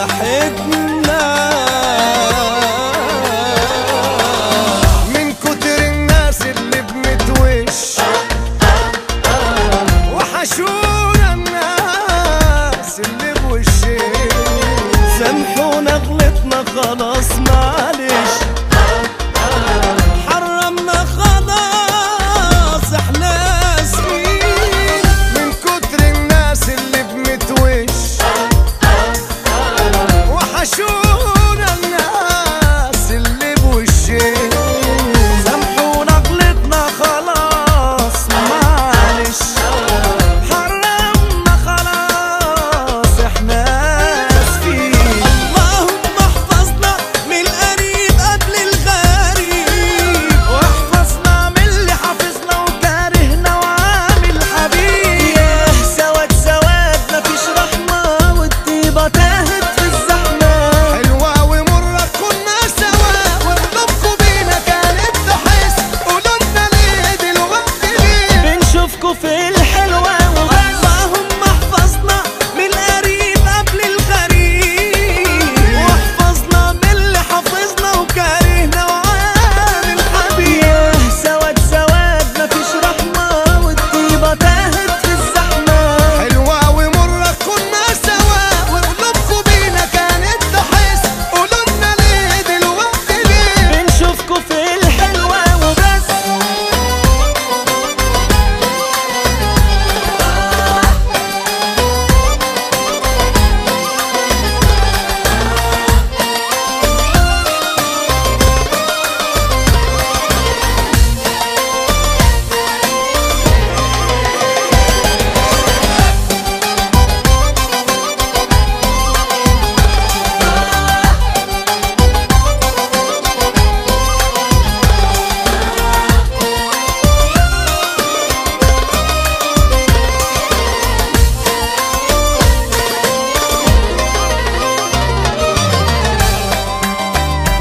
فرحتنا من كتر الناس اللي بنتوش وحشونا الناس اللي بوشين. سامحونا غلطنا خلاص معلش، حرمنا خلاص احنا اسفين. من كتر الناس اللي بنتوش وحشونا الناس اللي بوشين. سامحونا غلطنا خلاص معلش، حرمنا خلاص احنا اسفين. اللهم احفظنا من القريب قبل الغريب، واحفظنا من اللي حافظنا وكارهنا وعامل حبيب. ياه سواد سواد مفيش رحمة والطيبة تاهت في الزحمة. حلوة ومرة كنا سوا وقلوبكوا بينا كانت تحس. قولولنا ليه دلوقتي ليه بنشوفكوا في الحلوة وبس. اللهم احفظنا من القريب قبل الغريب، واحفظنا من اللي حافظنا وكارهنا وعامل حبيب. ياه سواد سواد مفيش رحمة والطيبة تاهت في الزحمة. حلوة ومرة كنا سوا وقلوبكوا بينا كانت تحس. قولولنا ليه دلوقتي ليه بنشوفكوا في الحلوة وبس.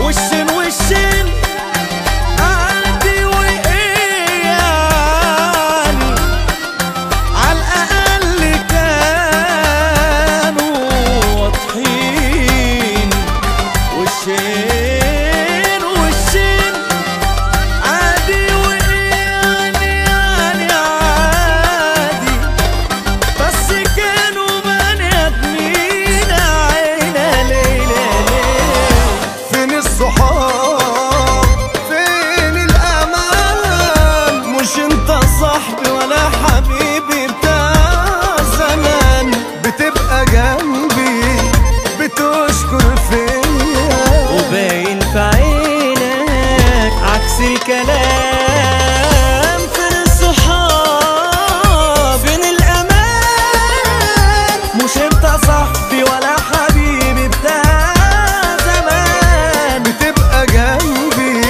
وشين وشين عادي وايه يعني، عالأقل كانوا واضحين. وشين وشين عادي وايه يعني عادي، بس كانوا بني ادمين. عينا ليلة فين الصحاب فين الأمان؟ مش انت صاحبي ولا حبيبي بتاع زمان. بتبقى جنبي بتشكر فيا وباين في عينك عكس الكلام. فين الصحاب فين الأمان؟ مش انت صاحبي ولا حبيبي بتاع زمان. بتبقى جنبي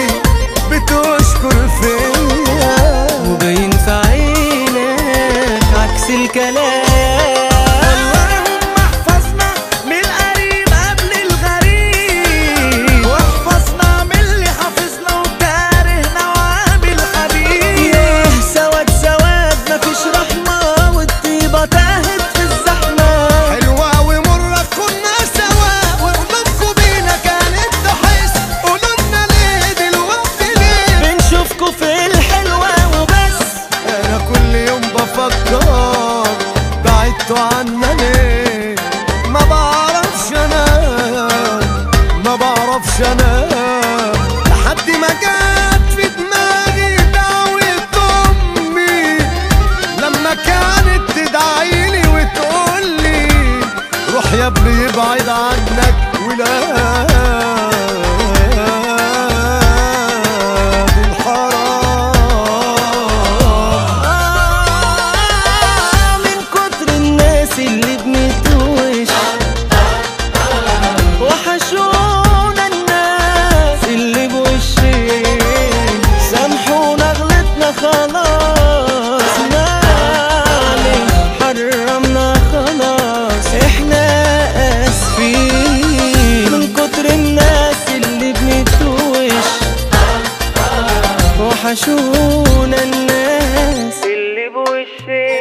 بتشكر فيا وباين في عينك عكس الكلام. اللهم احفظنا من القريب قبل الغريب، واحفظنا من اللي حافظنا وكارهنا وعامل حبيب. ياه سواد سواد مفيش رحمة والطيبة تاهت في الزحمة. حلوة ومرة كنا سوا وقلوبكوا بينا كانت تحس. قولولنا ليه دلوقتي ليه بنشوفكوا في الحلوة وبس. انا كل يوم بفكر بعدتوا عنا ليه. ما بعرفش انا لحد ما جت في دماغي دعوة امي لما كانت تدعيلي وتقولي روح يا ابني يبعد عنك ولاد الحرام. من كتر الناس اللي بنتوش وحشونا الناس اللي بوشين. سامحونا غلطنا خلاص معلش، حرمنا خلاص احنا اسفين. من كتر الناس اللي بنتوش وحشونا الناس اللي بوشين.